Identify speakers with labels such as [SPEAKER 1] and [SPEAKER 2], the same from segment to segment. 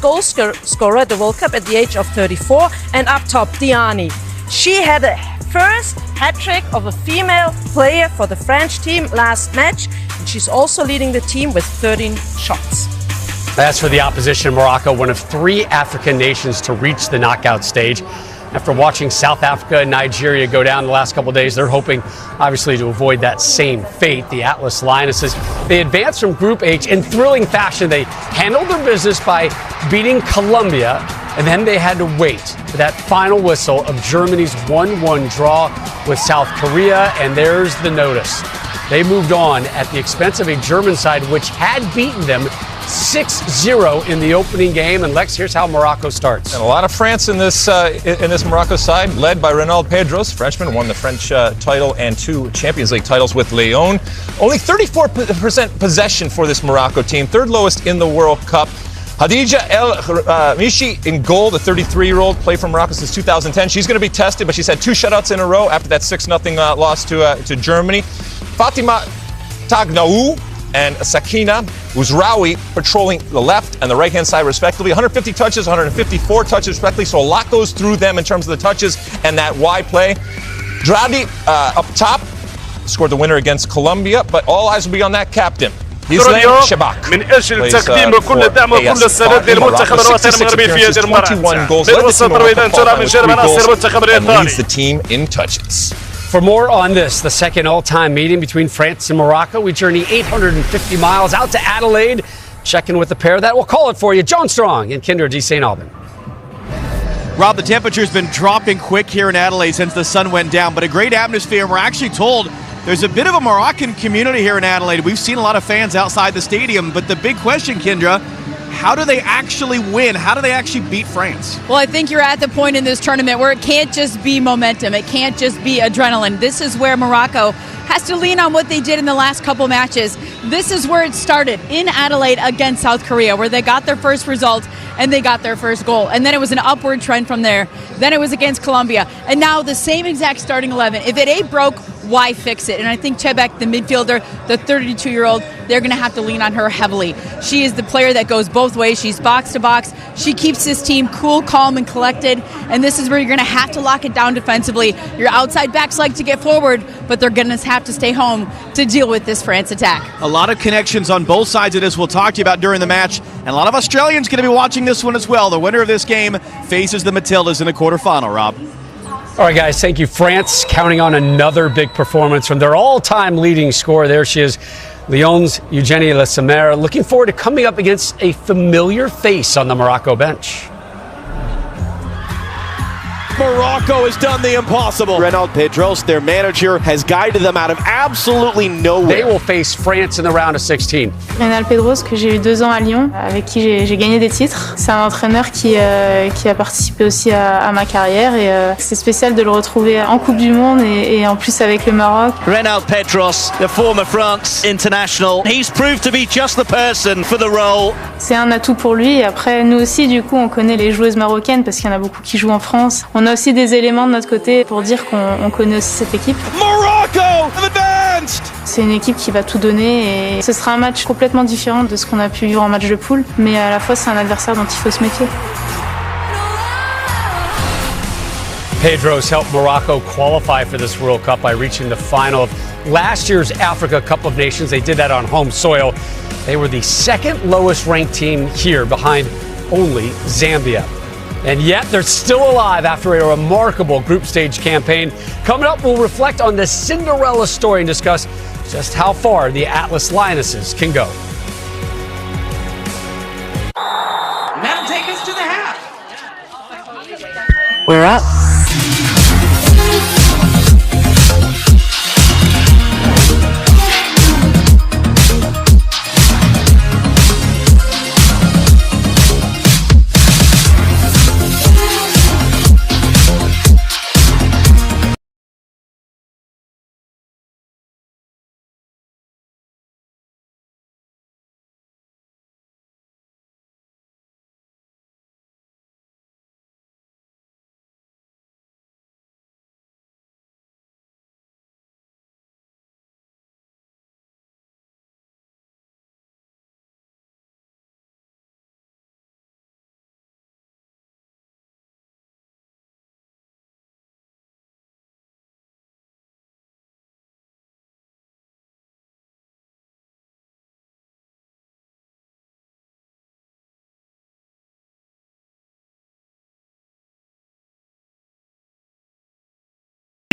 [SPEAKER 1] goal scorer at the World Cup at the age of 34. And up top, Diani. She had a first hat-trick of a female player for the French team last match, and she's also leading the team with 13 shots.
[SPEAKER 2] As for the opposition, Morocco, one of 3 African nations to reach the knockout stage. After watching South Africa and Nigeria go down the last couple of days, they're hoping, obviously, to avoid that same fate. The Atlas Lionesses, they advanced from Group H in thrilling fashion. They handled their business by beating Colombia, and then they had to wait for that final whistle of Germany's 1-1 draw with South Korea, and there's the notice. They moved on at the expense of a German side which had beaten them 6-0 in the opening game. And Lex, here's how Morocco starts.
[SPEAKER 3] And a lot of France in this Morocco side, led by Ronald Pedros. Frenchman won the French title and 2 Champions League titles with Lyon. Only 34% possession for this Morocco team, 3rd lowest in the World Cup. Hadija El Mishi in goal, the 33-year-old, played for Morocco since 2010. She's going to be tested, but she's had 2 shutouts in a row after that 6-0 loss to Germany. Fatima Tagnaou and Sakina Ouzraoui patrolling the left and the right-hand side, respectively. 150 touches, 154 touches, respectively. So a lot goes through them in terms of the touches and that wide play. Dradi up top scored the winner against Colombia, but all eyes will be on that captain.
[SPEAKER 4] من أجل تقديم كل الدعم وكل السند للمنتخب الوطني المغربي في هذه المباراة. بالوسط رويدان تلعب من جانب ناصر المنتخب الإيطالي.
[SPEAKER 2] For more on this, the second all-time meeting between France and Morocco, we journey 850 miles out to Adelaide, checking with the pair that will call it for you. John Strong and Kinder D. St. Alban.
[SPEAKER 5] Rob, the temperature's been dropping quick here in Adelaide since the sun went down, but a great atmosphere. We're actually told there's a bit of a Moroccan community here in Adelaide. We've seen a lot of fans outside the stadium, but the big question, Kendra, how do they actually win? How do they actually beat France?
[SPEAKER 6] Well, I think you're at the point in this tournament where it can't just be momentum. It can't just be adrenaline. This is where Morocco has to lean on what they did in the last couple matches. This is where it started in Adelaide against South Korea, where they got their first result and they got their first goal. And then it was an upward trend from there. Then it was against Colombia. And now the same exact starting 11. If it ain't broke, why fix it? And I think Chebek, the midfielder, the 32-year-old, they're going to have to lean on her heavily. She is the player that goes both ways. She's box to box. She keeps this team cool, calm, and collected. And this is where you're going to have to lock it down defensively. Your outside backs like to get forward, but they're going to have to stay home to deal with this France attack.
[SPEAKER 5] A lot of connections on both sides of this we'll talk to you about during the match. And a lot of Australians going to be watching this one as well. The winner of this game faces the Matildas in the quarterfinal, Rob.
[SPEAKER 2] All right, guys, thank you. France counting on another big performance from their all-time leading scorer. There she is, Lyon's Eugénie Le Sommer, looking forward to coming up against a familiar face on the Morocco bench.
[SPEAKER 7] Morocco has done the impossible. Ronald Pedros, their manager, has guided them out of absolutely nowhere.
[SPEAKER 2] They will face France in the round of 16.
[SPEAKER 8] Ronald Pedros, que j'ai eu 2 ans à Lyon, avec qui j'ai gagné des titres. C'est un entraîneur qui a participé aussi à ma carrière et c'est spécial de le retrouver en Coupe du Monde et en plus avec le Maroc.
[SPEAKER 7] Ronald Pedros, the former France international, he's proved to be just the person for the role.
[SPEAKER 8] C'est un atout pour lui. Et après, nous aussi, du coup, on connaît les joueuses marocaines parce qu'il y en a beaucoup qui jouent en France. On a aussi des éléments de notre côté pour dire qu'on connaît aussi cette équipe.
[SPEAKER 7] Morocco have advanced!
[SPEAKER 8] C'est une équipe qui va tout donner et ce sera un match complètement différent de ce qu'on a pu vivre en match de poule, mais à la fois c'est un adversaire dont il faut se méfier.
[SPEAKER 2] Pedros helped Morocco qualify for this World Cup by reaching the final of last year's Africa Cup of Nations. They did that on home soil. They were the second lowest ranked team here, behind only Zambia. And yet they're still alive after a remarkable group stage campaign. Coming up, we'll reflect on the Cinderella story and discuss just how far the Atlas Lionesses can go.
[SPEAKER 9] That'll take us to the half.
[SPEAKER 10] We're up.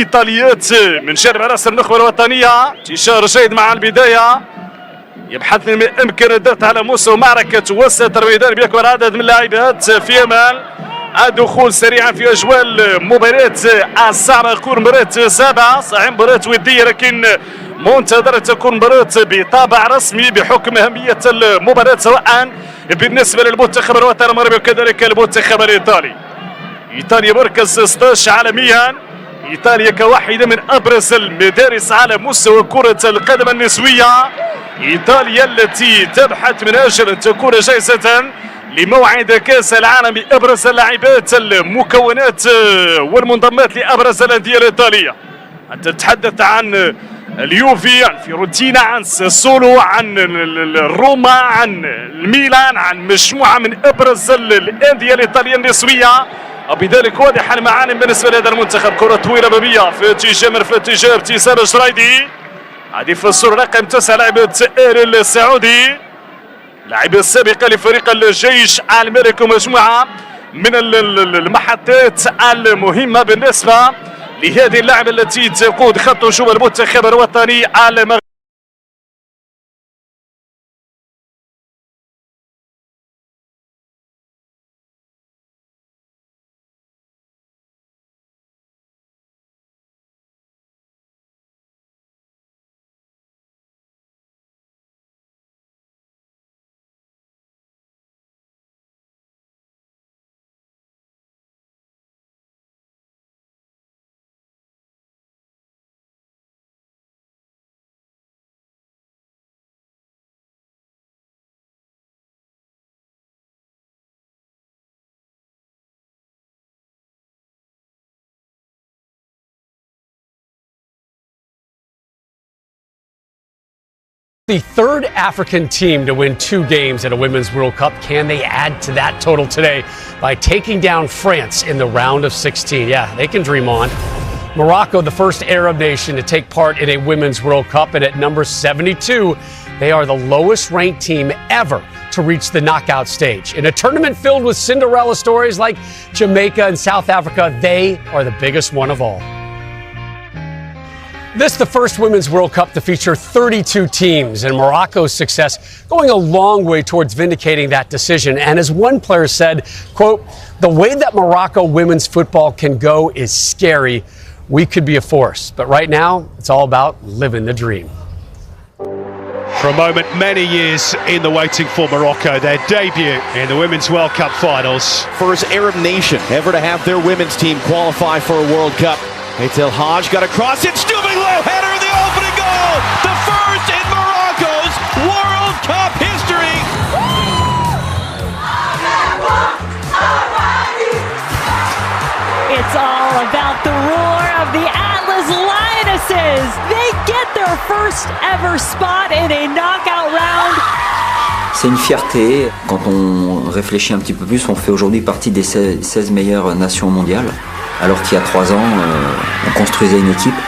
[SPEAKER 4] إيطاليات من شارع راس النخبة الوطنية. انتشار جيد مع البداية، يبحث من إمكان الضغط على مستوى معركة وسط الميدان بأكبر عدد من اللاعبات في أمل الدخول سريعا في أجواء المباراة الصعبة. تكون مباراة سابعة، صحيح مباراة ودية لكن منتظرة تكون مباراة بطابع رسمي بحكم أهمية المباراة سواء بالنسبة للمنتخب الوطني المغربي وكذلك المنتخب الإيطالي. إيطاليا مركز 16 عالميا، إيطاليا كواحدة من أبرز المدارس على مستوى كرة القدم النسوية، إيطاليا التي تبحث من أجل أن تكون جائزة لموعد كأس العالم بأبرز اللاعبات المكونات والمنضمات لأبرز الأندية الإيطالية. أنت تتحدث عن اليوفي، عن فيورنتينا، عن ساسولو، عن روما، عن الميلان، عن مجموعة من أبرز الأندية الإيطالية النسوية، وبذلك واضح المعالم بالنسبة لهذا المنتخب. كرة طويلة أمامية في اتجاه في اتجاه ابتسام الجرايدي، هذه في الصورة رقم 9 لاعبة إيريل السعودي، لاعبة السابقة لفريق الجيش الملك، ومجموعة من المحطات المهمة بالنسبة لهذه اللاعبة التي تقود خط هجوم المنتخب الوطني المغربي.
[SPEAKER 2] The third African team to win 2 games at a Women's World Cup. Can they add to that total today by taking down France in the round of 16? Yeah, they can dream on. Morocco, the first Arab nation to take part in a Women's World Cup, and at number 72, they are the lowest ranked team ever to reach the knockout stage. In a tournament filled with Cinderella stories like Jamaica and South Africa, they are the biggest one of all. This is the first Women's World Cup to feature 32 teams, and Morocco's success going a long way towards vindicating that decision. And as one player said, quote, "The way that Morocco women's football can go is scary. We could be a force. But right now, it's all about living the dream."
[SPEAKER 10] For a moment, many years in the waiting for Morocco, their debut in the Women's World Cup finals.
[SPEAKER 7] First Arab nation ever to have their women's team qualify for a World Cup. Eitel Haj got across it, stooping low header, the opening goal! The first in Morocco's World Cup history!
[SPEAKER 11] It's all about the roar of the Atlas Lionesses. They get their first ever spot in a knockout round.
[SPEAKER 12] C'est une fierté. Quand on réfléchit un petit peu plus, on fait aujourd'hui partie des 16 meilleures nations mondiales. Alors qu'il y a 3 ans, on construisait une équipe.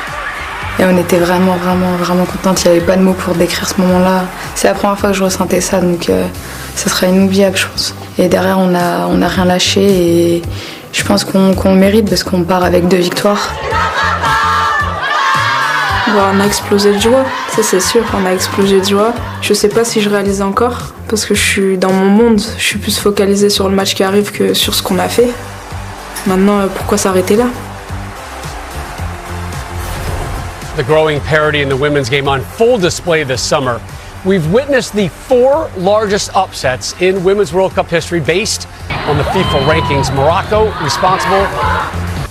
[SPEAKER 8] Et on était vraiment contente. Il n'y avait pas de mots pour décrire ce moment-là. C'est la première fois que je ressentais ça, donc ça sera inoubliable, je pense. Et derrière, on a rien lâché et je pense qu'on le mérite parce qu'on part avec 2 victoires.
[SPEAKER 13] Bon, on a explosé de joie, ça c'est sûr, on a explosé de joie. Je sais pas si je réalise encore parce que je suis dans mon monde, je suis plus focalisée sur le match qui arrive que sur ce qu'on a fait. Maintenant, pourquoi s'arrêter là?
[SPEAKER 2] The growing parity in the women's game on full display this summer. We've witnessed the 4 largest upsets in Women's World Cup history based on the FIFA rankings. Morocco responsible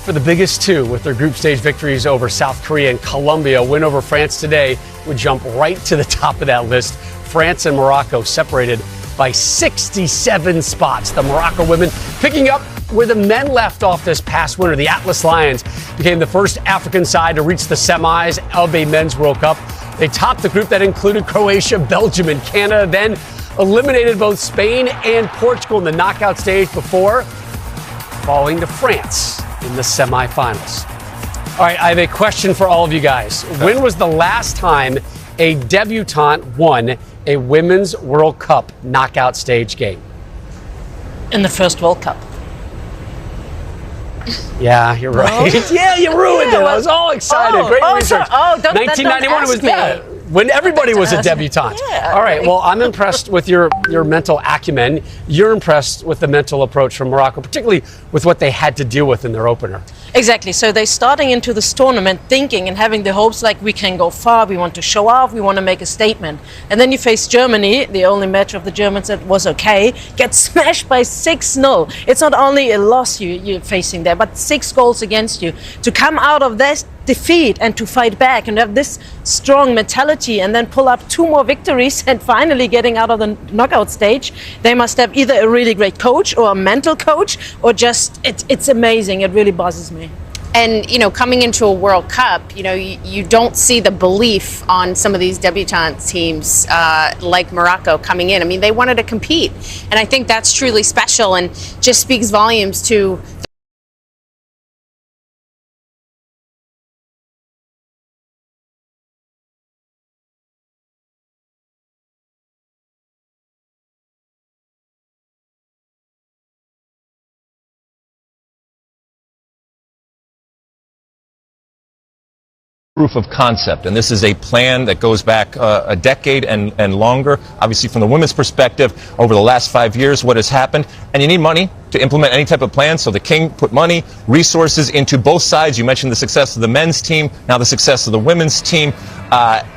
[SPEAKER 2] for the biggest 2 with their group stage victories over South Korea and Colombia. A win over France today would jump right to the top of that list. France and Morocco separated by 67 spots. The Morocco women picking up where the men left off this past winter. The Atlas Lions became the first African side to reach the semis of a Men's World Cup. They topped the group that included Croatia, Belgium, and Canada, then eliminated both Spain and Portugal in the knockout stage before falling to France in the semifinals. All right, I have a question for all of you guys. When was the last time a debutante won a Women's World Cup knockout stage game?
[SPEAKER 1] In the first World Cup.
[SPEAKER 2] Yeah, you're right. Yeah, you ruined it. I was all excited. Great research. 1991 was when everybody was a debutante. All right. Well, I'm impressed with your mental acumen. You're impressed with the mental approach from Morocco, particularly with what they had to deal with in their opener.
[SPEAKER 1] Exactly. So they're starting into this tournament thinking and having the hopes like we can go far, we want to show off, we want to make a statement. And then you face Germany, the only match of the Germans that was okay, get smashed by 6-0. It's not only a loss you're facing there, but 6 goals against you. To come out of this defeat and to fight back and have this strong mentality and then pull up 2 more victories and finally getting out of the knockout stage, they must have either a really great coach or a mental coach or just, it's amazing. It really buzzes me.
[SPEAKER 14] And, you know, coming into a World Cup, you know, you don't see the belief on some of these debutante teams like Morocco coming in. I mean, they wanted to compete. And I think that's truly special and just speaks volumes to
[SPEAKER 3] proof of concept, and this is a plan that goes back a decade and longer. Obviously, from the women's perspective, over the last 5 years, what has happened, and you need money to implement any type of plan. So the King put money, resources into both sides. You mentioned the success of the men's team, now the success of the women's team.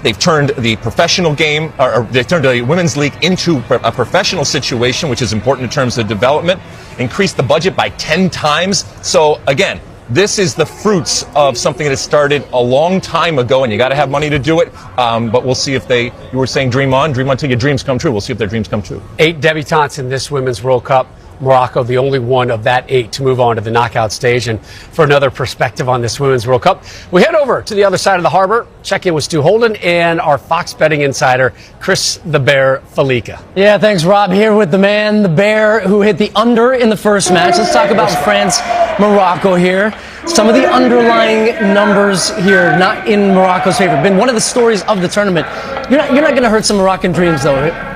[SPEAKER 3] They've turned the professional game, or they've turned the women's league into a professional situation, which is important in terms of development. Increased the budget by 10 times. So again, this is the fruits of something that started a long time ago, and you got to have money to do it. But we'll see if you were saying dream on till your dreams come true. We'll see if their dreams come true.
[SPEAKER 2] 8 debutantes in this Women's World Cup. Morocco, the only one of that 8 to move on to the knockout stage. And for another perspective on this Women's World Cup, we head over to the other side of the harbor, check in with Stu Holden and our Fox betting insider, Chris the Bear Felica.
[SPEAKER 15] Yeah, thanks, Rob. Here with the man, the Bear, who hit the under in the first match. Let's talk about France, Morocco here. Some of the underlying numbers here, not in Morocco's favor. Been one of the stories of the tournament. You're not going to hurt some Moroccan dreams, though, right?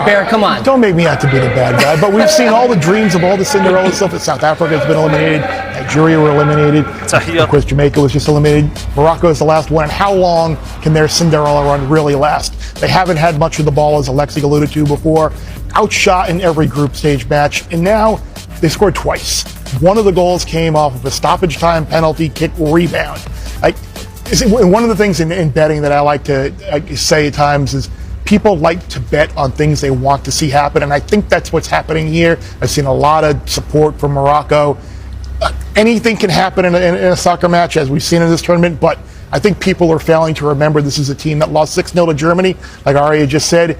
[SPEAKER 15] Bear, come on.
[SPEAKER 16] Don't make me out to be the bad guy. But we've seen all the dreams of all the Cinderella stuff. That South Africa has been eliminated. Nigeria were eliminated. Of course, Jamaica was just eliminated. Morocco is the last one. And how long can their Cinderella run really last? They haven't had much of the ball, as Alexi alluded to before. Outshot in every group stage match. And now they scored twice. One of the goals came off of a stoppage time penalty kick rebound. One of the things in betting that I like to say at times is, people like to bet on things they want to see happen, and I think that's what's happening here. I've seen a lot of support from Morocco. Anything can happen in a soccer match, as we've seen in this tournament, but I think people are failing to remember this is a team that lost 6-0 to Germany, like Aria just said.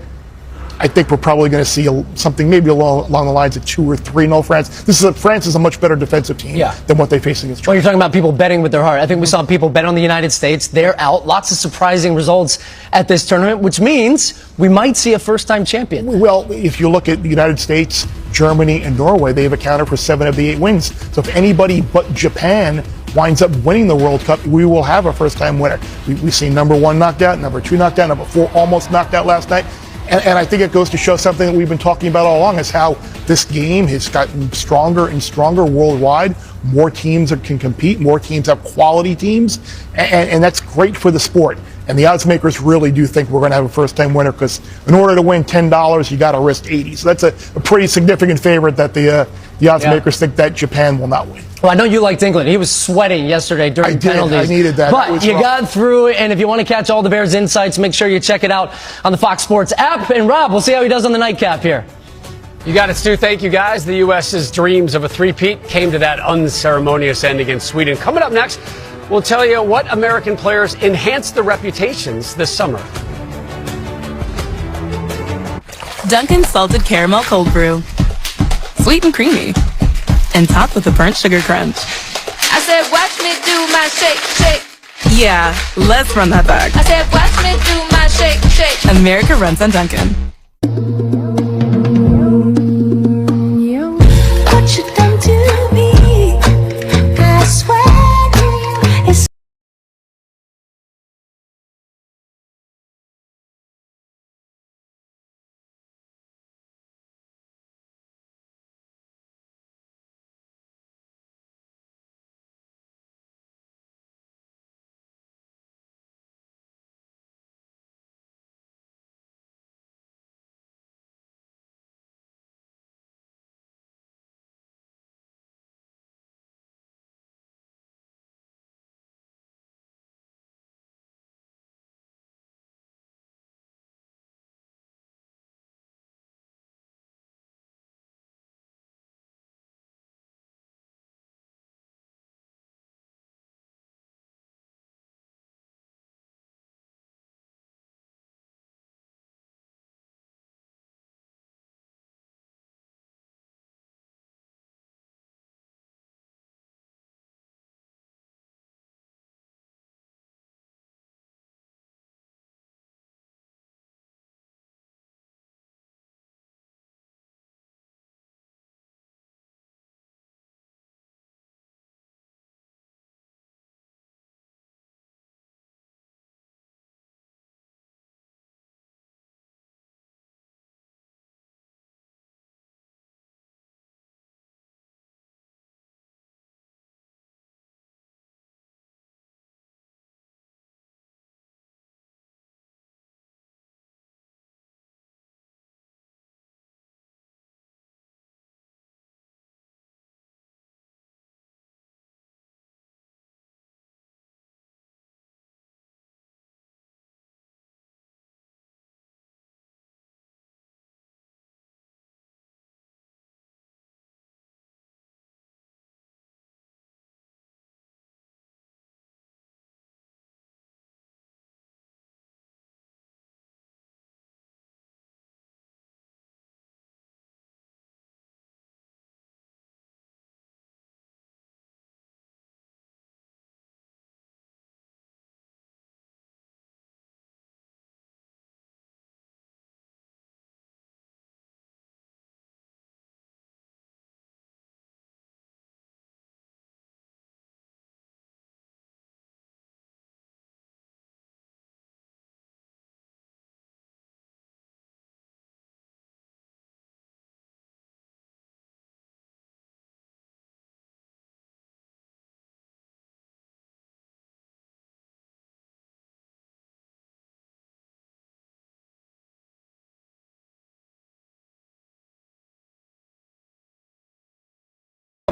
[SPEAKER 16] I think we're probably going to see something maybe along the lines of 2 or 3-0 France. France is a much better defensive team than what they face against Germany.
[SPEAKER 15] Well, you're talking about people betting with their heart. I think we saw people bet on the United States. They're out. Lots of surprising results at this tournament, which means we might see a first-time champion.
[SPEAKER 16] Well, if you look at the United States, Germany, and Norway, they've accounted for 7 of the 8 wins. So if anybody but Japan winds up winning the World Cup, we will have a first-time winner. We've seen number 1 knocked out, number 2 knocked out, number 4 almost knocked out last night. And I think it goes to show something that we've been talking about all along, is how this game has gotten stronger and stronger worldwide. More teams can compete. More teams have quality teams. And that's great for the sport. And the odds makers really do think we're going to have a first-time winner, because in order to win $10, you got to risk 80. So that's a pretty significant favorite that the odds makers think that Japan will not win.
[SPEAKER 15] Well, I know you liked England. He was sweating yesterday during penalties.
[SPEAKER 16] I needed that.
[SPEAKER 15] But you got through, and if you want to catch all the Bears' insights, make sure you check it out on the Fox Sports app. And Rob, we'll see how he does on the nightcap here.
[SPEAKER 2] You got it, Stu. Thank you, guys. The U.S.'s dreams of a three-peat came to that unceremonious end against Sweden. Coming up next, we'll tell you what American players enhanced their reputations this summer.
[SPEAKER 17] Dunkin' Salted Caramel Cold Brew. Sweet and creamy. And topped with a burnt sugar crunch.
[SPEAKER 18] I said, watch me do my shake, shake.
[SPEAKER 17] Yeah, let's run that back.
[SPEAKER 18] I said, watch me do my shake, shake.
[SPEAKER 17] America runs on Dunkin'.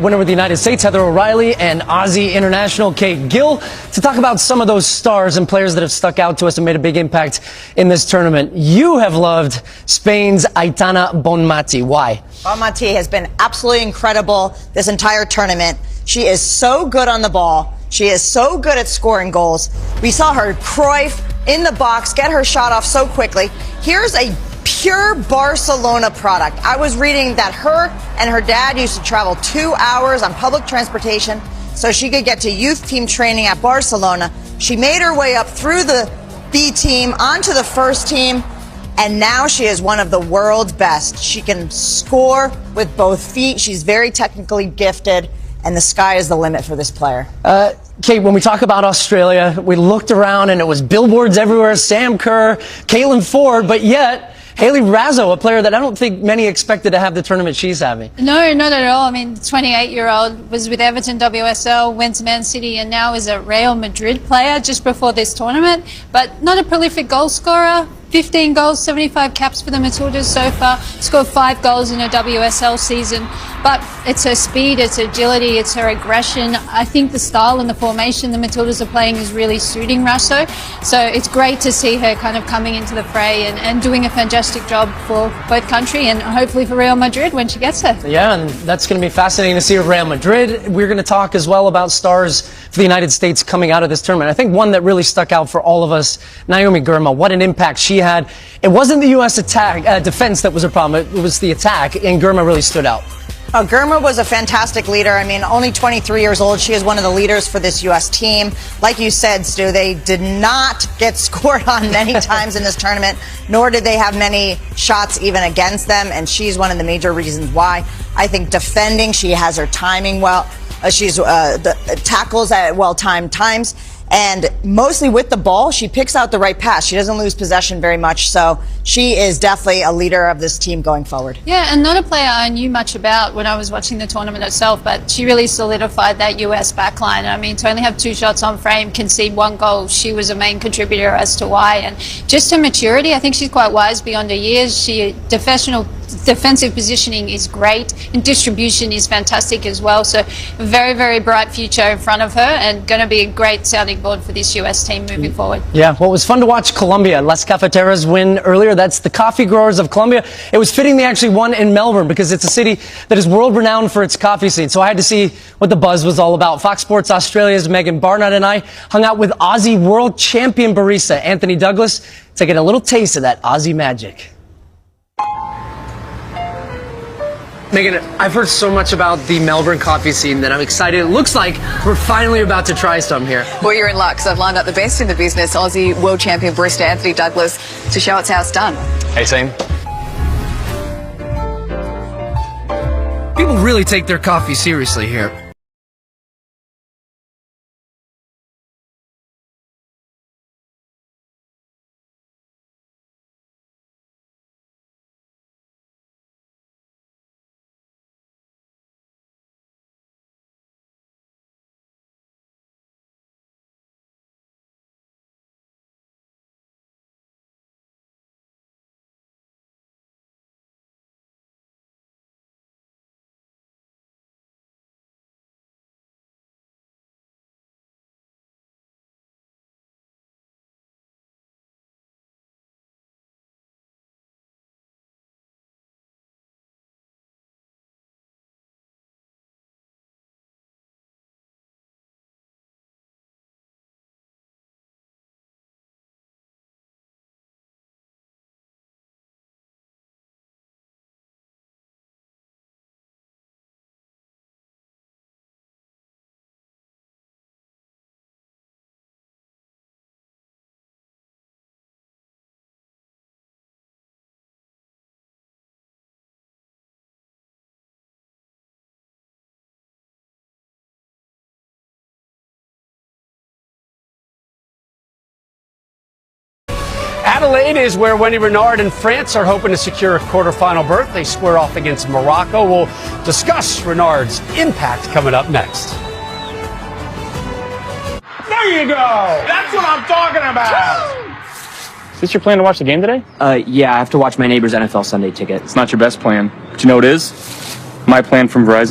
[SPEAKER 15] Winner with the United States, Heather O'Reilly, and Aussie international Kate Gill, to talk about some of those stars and players that have stuck out to us and made a big impact in this tournament. You have loved Spain's Aitana Bonmati. Why?
[SPEAKER 19] Bonmati has been absolutely incredible this entire tournament. She is so good on the ball. She is so good at scoring goals. We saw her Cruyff in the box, get her shot off so quickly. Here's a pure Barcelona product. I was reading that her and her dad used to travel 2 hours on public transportation so she could get to youth team training at Barcelona. She made her way up through the B team onto the first team, and now she is one of the world's best. She can score with both feet. She's very technically gifted, and the sky is the limit for this player.
[SPEAKER 15] Kate, when we talk about Australia, we looked around and it was billboards everywhere, Sam Kerr, Caitlin Ford, but yet Hayley Raso, a player that I don't think many expected to have the tournament she's having.
[SPEAKER 20] No, not at all. I mean, the 28-year-old was with Everton WSL, went to Man City, and now is a Real Madrid player just before this tournament. But not a prolific goal scorer. 15 goals, 75 caps for the Matildas so far. Scored 5 goals in a WSL season. But it's her speed, it's her agility, it's her aggression. I think the style and the formation the Matildas are playing is really suiting Raso. So it's great to see her kind of coming into the fray and doing a fantastic job for both country and hopefully for Real Madrid when she gets there.
[SPEAKER 15] Yeah, and that's going to be fascinating to see with Real Madrid. We're going to talk as well about stars for the United States coming out of this tournament. I think one that really stuck out for all of us, Naomi Girma, what an impact she had. It wasn't the U.S. defense that was a problem. It was the attack, and Girma really stood out.
[SPEAKER 19] Girma was a fantastic leader. I mean, only 23 years old. She is one of the leaders for this U.S. team. Like you said, Stu, they did not get scored on many times in this tournament, nor did they have many shots even against them, and she's one of the major reasons why. I think defending, she has her timing well. She's the tackles at well-timed times. And mostly with the ball, she picks out the right pass. She doesn't lose possession very much. So she is definitely a leader of this team going forward.
[SPEAKER 20] Yeah, and not a player I knew much about when I was watching the tournament itself, but she really solidified that US backline. I mean, to only have 2 shots on frame, concede 1 goal, she was a main contributor as to why. And just her maturity, I think she's quite wise beyond her years. Defensive positioning is great, and distribution is fantastic as well. So a very, very bright future in front of her, and going to be a great sounding board for this US team moving forward.
[SPEAKER 15] Yeah, well, it was fun to watch Colombia, Las Cafeteras win earlier. That's the coffee growers of Colombia. It was fitting they actually won in Melbourne because it's a city that is world renowned for its coffee scene. So I had to see what the buzz was all about. Fox Sports Australia's Megan Barnett and I hung out with Aussie world champion barista Anthony Douglas to get a little taste of that Aussie magic. Megan, I've heard so much about the Melbourne coffee scene that I'm excited. It looks like we're finally about to try some here.
[SPEAKER 21] Well, you're in luck, because I've lined up the best in the business, Aussie world champion barista Anthony Douglas, to show us how it's done.
[SPEAKER 3] Hey, team.
[SPEAKER 15] People really take their coffee seriously here.
[SPEAKER 2] Adelaide is where Wendy Renard and France are hoping to secure a quarterfinal berth. They square off against Morocco. We'll discuss Renard's impact coming up next.
[SPEAKER 22] There you go! That's what I'm talking about!
[SPEAKER 23] Is this your plan to watch the game today?
[SPEAKER 24] Yeah, I have to watch my neighbor's NFL Sunday ticket.
[SPEAKER 23] It's not your best plan, but you know what it is? My plan from Verizon.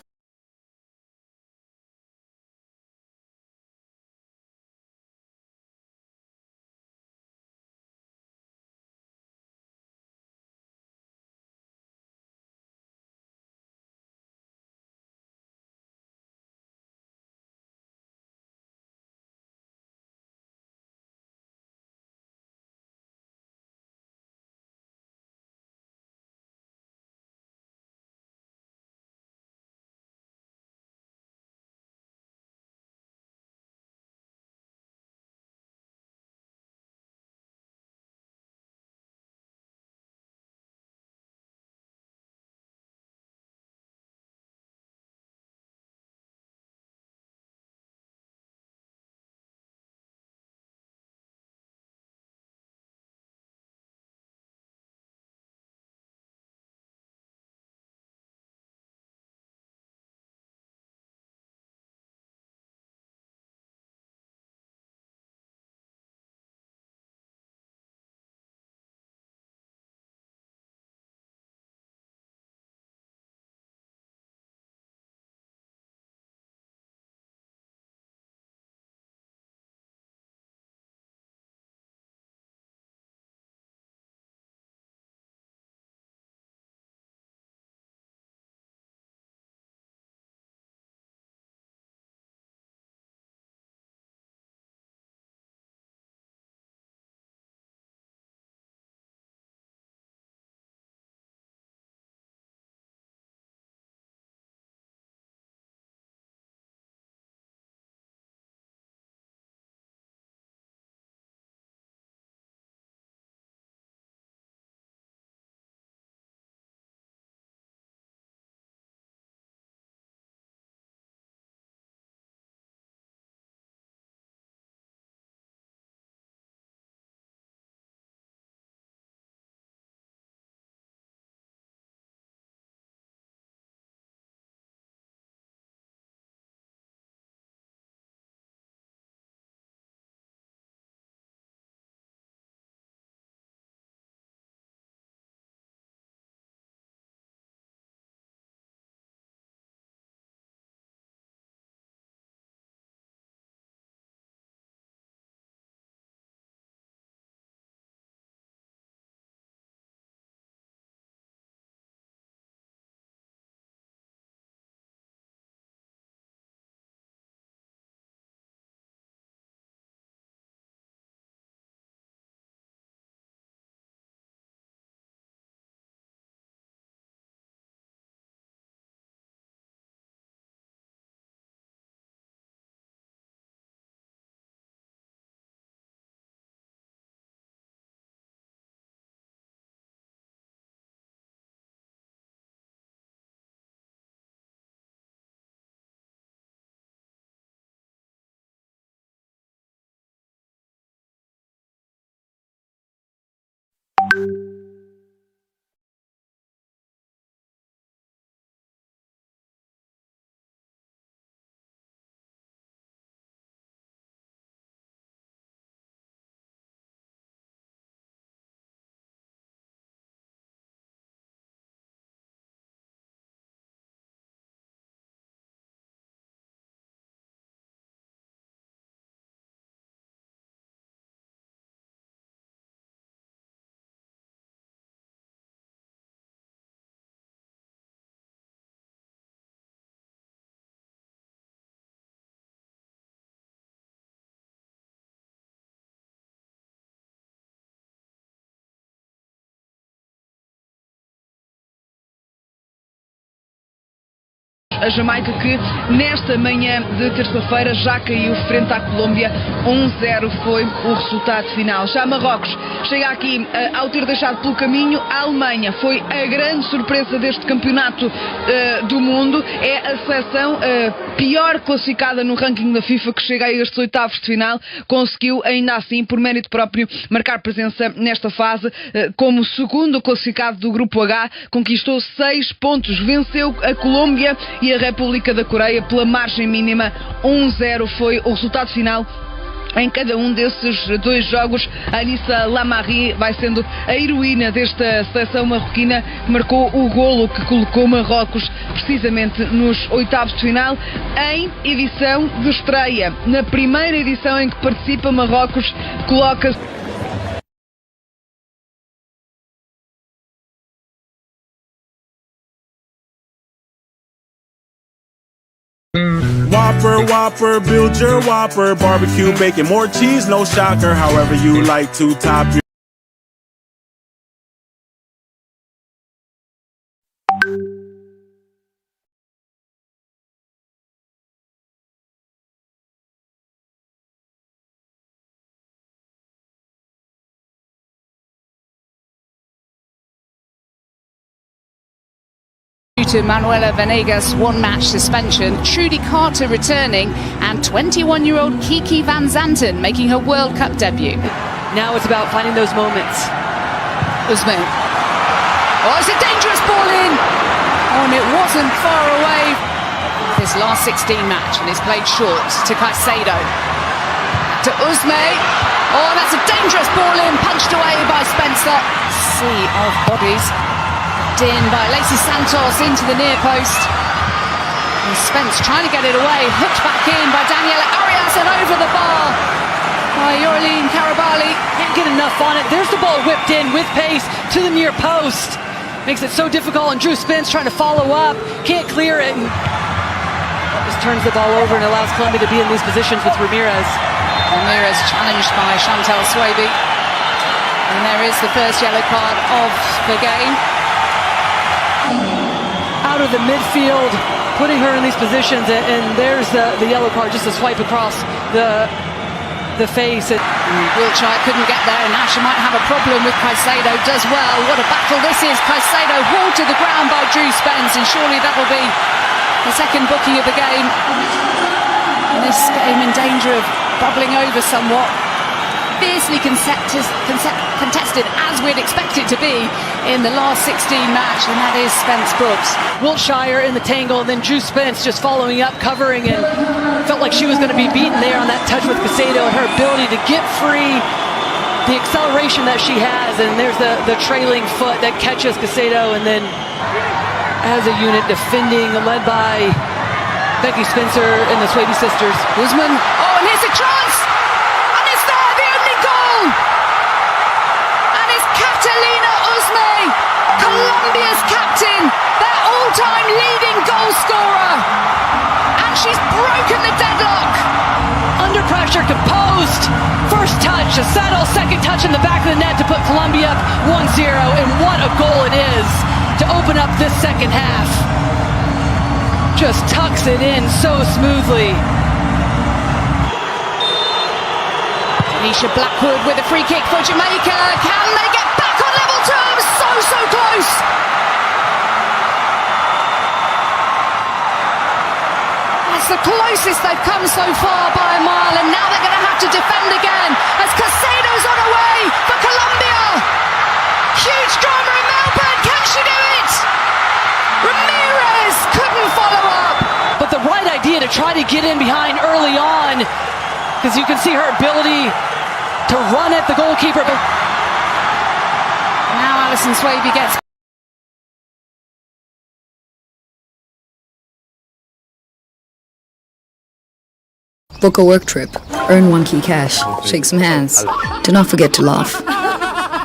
[SPEAKER 4] A Jamaica que nesta manhã de terça-feira já caiu frente à Colômbia, 1-0 foi o resultado final. Já Marrocos chega aqui ao ter deixado pelo caminho a Alemanha. Foi a grande surpresa deste campeonato do mundo. É a seleção pior classificada no ranking da FIFA que chega a estes oitavos de final. Conseguiu ainda assim, por mérito próprio, marcar presença nesta fase. Como segundo classificado do grupo H, conquistou 6 pontos. Venceu a Colômbia e a República da Coreia pela margem mínima. 1-0 foi o resultado final em cada um desses dois jogos. A Anissa Lamari vai sendo a heroína desta seleção marroquina, que marcou o golo que colocou Marrocos precisamente nos oitavos de final em edição de estreia. Na primeira edição em que participa, Marrocos coloca-se
[SPEAKER 5] Whopper, Whopper, build your Whopper. Barbecue, bacon, more cheese, no shocker. However you like to top your
[SPEAKER 6] to Manuela Venegas' one-match suspension, Trudy Carter returning, and 21-year-old Kiki Van Zanten making her World Cup debut.
[SPEAKER 11] Now it's about finding those moments.
[SPEAKER 6] Usman. Oh, it's a dangerous ball in! Oh, and it wasn't far away. This last 16 match, and it's played short to Caicedo. To Usman. Oh, that's a dangerous ball in, punched away by Spencer. Sea of bodies. In by Lacey Santos into the near post. And Spence trying to get it away, hooked back in by Daniela Arias and over the bar by Yorlene Karabali.
[SPEAKER 11] Can't get enough on it. There's the ball whipped in with pace to the near post. Makes it so difficult, and Drew Spence trying to follow up, can't clear it. And just turns the ball over and allows Colombia to be in these positions with Ramirez.
[SPEAKER 6] Ramirez challenged by Chantal Swaby. And there is the first yellow card of the game.
[SPEAKER 11] Out of the midfield, putting her in these positions, and there's the yellow card, just a swipe across the face.
[SPEAKER 6] Wiltshire couldn't get there, and now she might have a problem with Caicedo. Does well. What a battle this is. Caicedo hauled to the ground by Drew Spence, and surely that will be the second booking of the game. And this game in danger of bubbling over somewhat. Fiercely contested, as we'd expect it to be in the last 16 match, and that is Spence Brooks.
[SPEAKER 11] Wiltshire in the tangle, and then Drew Spence just following up, covering, and felt like she was going to be beaten there on that touch with Caicedo, and her ability to get free, the acceleration that she has, and there's the trailing foot that catches Caicedo, and then as a unit defending, led by Becky Spencer and the Swaby sisters.
[SPEAKER 6] Guzman, oh, and here's a chance! Colombia's captain, their all-time leading goal scorer, and she's broken the deadlock.
[SPEAKER 11] Under pressure, composed, first touch, a settle, second touch in the back of the net to put Colombia up 1-0, and what a goal it is to open up this second half. Just tucks it in so smoothly.
[SPEAKER 6] Tanisha Blackwood with a free kick for Jamaica. Can they get back on level terms? So close. That's the closest they've come so far by a mile, and now they're going to have to defend again as Caicedo's on her way for Colombia. huge drama in Melbourne. Can she do it? Ramirez couldn't follow up.
[SPEAKER 11] But the right idea to try to get in behind early on, because you can see her ability to run at the goalkeeper. But
[SPEAKER 6] now Alison Swaby gets.
[SPEAKER 7] Book a work trip, earn 1 key cash, shake some hands. Do not forget to laugh.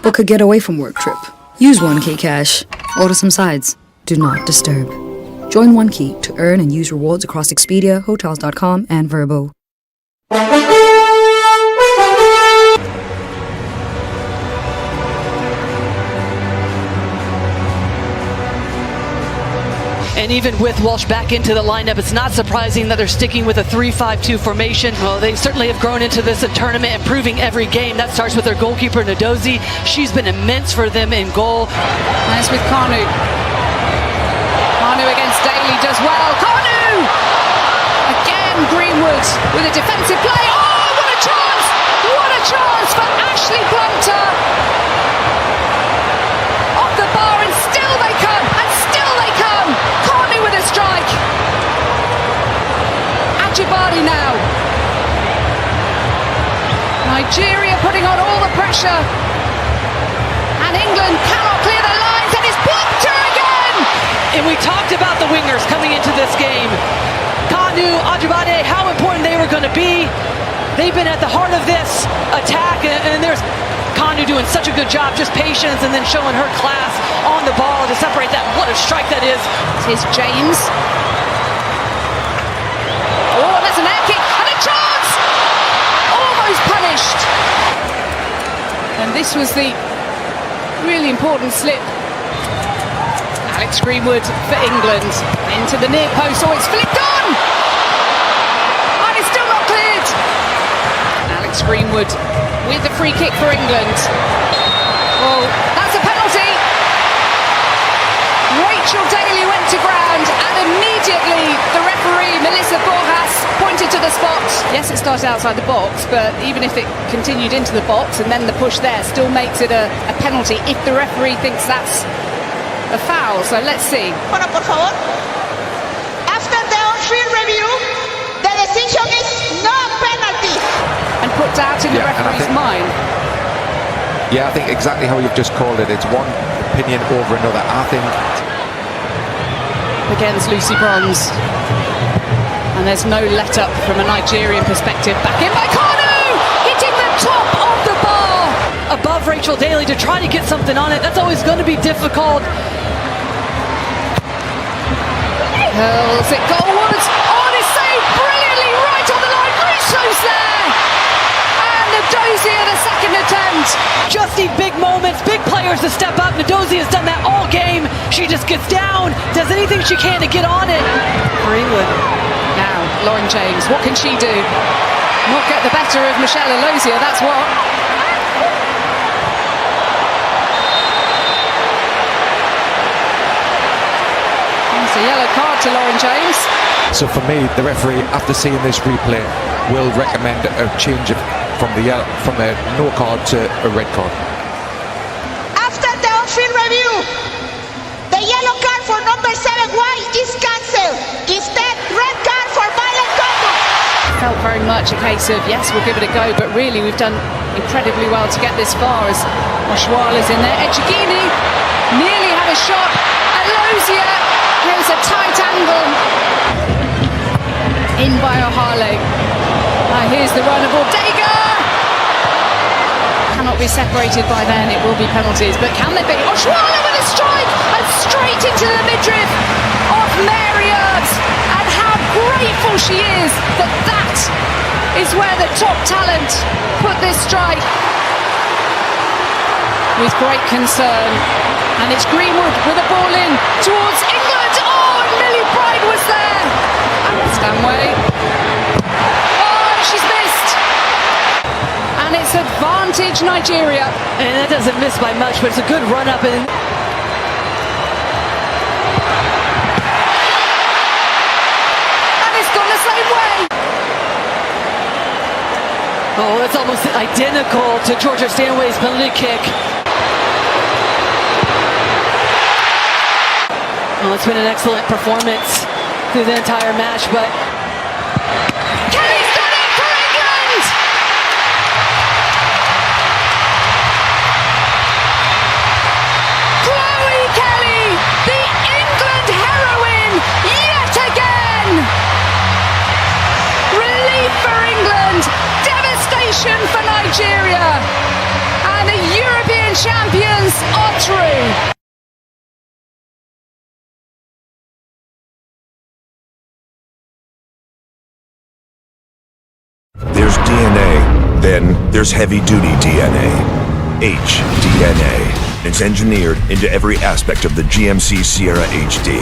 [SPEAKER 7] Book a getaway from work trip. Use 1 key cash. Order some sides. Do not disturb. Join 1 key to earn and use rewards across Expedia, Hotels.com, and Vrbo.
[SPEAKER 11] And even with Walsh back into the lineup, it's not surprising that they're sticking with a 3-5-2 formation. Well, they certainly have grown into this tournament, improving every game. That starts with their goalkeeper, Ndozi. She's been immense for them in goal.
[SPEAKER 6] Nice with Kanu. Kanu against Daly does well. Kanu! Again, Greenwood with a defensive play. Oh, what a chance! What a chance for Ashley Plumter! Off the bar, and still they come, and still they come! Kanu with a strike. Ajibade now. Nigeria putting on all the pressure. And England cannot clear the lines, and it's Plumter again!
[SPEAKER 11] And we talked about the wingers coming into this game. Kanu, Ajibade, how important they were going to be. They've been at the heart of this attack, and there's Kanu doing such a good job, just patience, and then showing her class on the ball to separate that. What a strike that is.
[SPEAKER 6] Here's James. Oh, that's an air kick, and a chance! Almost punished. And this was the really important slip. Alex Greenwood for England. Into the near post. Oh, it's flicked on! And it's still not cleared. Alex Greenwood with the free kick for England. Oh, that's a penalty. Rachel Daly went to ground, and immediately the referee, Melissa Borjas, pointed to the spot. Yes, it started outside the box, but even if it continued into the box and then the push there still makes it a penalty if the referee thinks that's a foul. So let's see.
[SPEAKER 9] Por favor. After the on-field review, the decision is no penalty.
[SPEAKER 6] And put out in the referee's mind.
[SPEAKER 10] Yeah, I think exactly how you've just called it. It's one opinion over another. I think.
[SPEAKER 6] Against Lucy Bronze. And there's no let-up from a Nigerian perspective. Back in by Kanu! Hitting the top of the bar!
[SPEAKER 11] Above Rachel Daly to try to get something on it. That's always going to be difficult.
[SPEAKER 6] Hurls it goalwards. Oh, and it's saved brilliantly right on the line. Russo's there! And Ndozi at a second attempt.
[SPEAKER 11] Just need big moments, big players to step up. Ndozi has done that all game. She just gets down, does anything she can to get on it for England.
[SPEAKER 6] Now, Lauren James, what can she do? Not get the better of Michelle Alosia, that's what. It's a yellow card to Lauren James.
[SPEAKER 10] So for me, the referee, after seeing this replay, will recommend a change from the no card to a red card.
[SPEAKER 9] After the on-field review, the yellow card for number 7 white is cancelled. Instead, red card for violent conduct.
[SPEAKER 6] Felt very much a case of, yes, we'll give it a go, but really we've done incredibly well to get this far as Oshwala's in there. Echegini nearly had a shot. Alosia, here's a tight angle. In by Ohale. Here's the run of Ortega. Cannot be separated by then, it will be penalties, but can they be? Oshwala with a strike and straight into the midriff of Mary Earps. And how grateful she is that that is where the top talent put this strike. With great concern. And it's Greenwood with a ball in towards England. Oh, and Millie Pride was there. And Stanway. Oh, she's missed. And it's advantage Nigeria.
[SPEAKER 11] And that doesn't miss by much, but it's a good run up. And
[SPEAKER 6] it's gone the same way.
[SPEAKER 11] Oh, it's almost identical to Georgia Stanway's penalty kick. Well, it's been an excellent performance through the entire match, but
[SPEAKER 18] Kelly's done it for England!
[SPEAKER 6] Chloe Kelly, the England heroine, yet again! Relief for England, devastation for Nigeria, and the European champions are through.
[SPEAKER 1] There's DNA, then there's heavy-duty DNA. HDNA. It's engineered into every aspect of the GMC Sierra HD,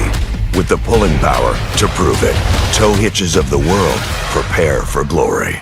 [SPEAKER 1] with the pulling power to prove it. Tow hitches of the world, prepare for glory.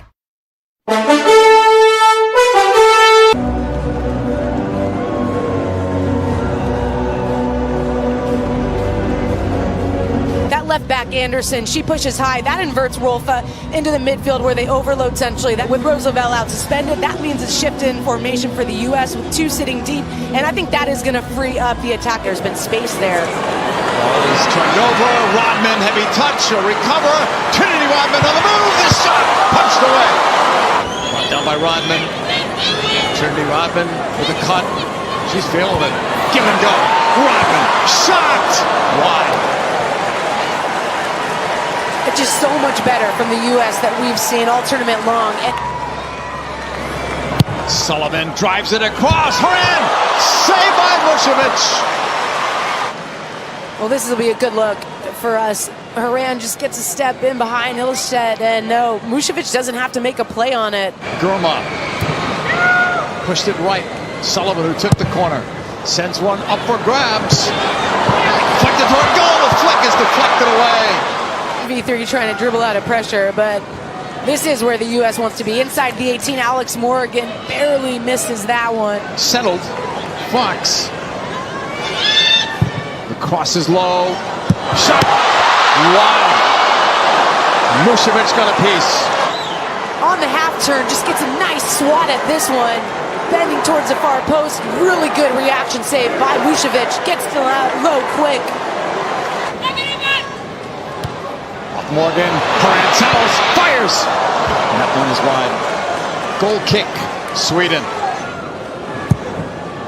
[SPEAKER 8] Left back Anderson, she pushes high. That inverts Rolfa into the midfield where they overload centrally. That with Roosevelt out suspended, that means a shift in formation for the U.S. with two sitting deep, and I think that is going to free up the attack. There's been space there.
[SPEAKER 12] Ball is turned over. Rodman, heavy touch, a recover. Trinity Rodman on the move. This shot punched away. Brought down by Rodman. Trinity Rodman with a cut. She's feeling it. Give and go. Rodman shot wide.
[SPEAKER 8] It's just so much better from the U.S. that we've seen all tournament long. And
[SPEAKER 12] Sullivan drives it across. Horan, saved by Vucevic.
[SPEAKER 8] Well, this will be a good look for us. Horan just gets a step in behind Hillstead, and no, Vucevic doesn't have to make a play on it.
[SPEAKER 12] Gurma pushed it right. Sullivan, who took the corner, sends one up for grabs. Deflected toward goal. The flick is deflected away.
[SPEAKER 8] V3 trying to dribble out of pressure, but this is where the U.S. wants to be. Inside the 18, Alex Morgan barely misses that one.
[SPEAKER 12] Settled. Fox. The cross is low. Shot. Wow. Vucevic got a piece.
[SPEAKER 8] On the half turn, just gets a nice swat at this one. Bending towards the far post. Really good reaction save by Vucevic. Gets to low quick.
[SPEAKER 12] Morgan, Horan settles, fires! And that one is wide. Goal kick, Sweden.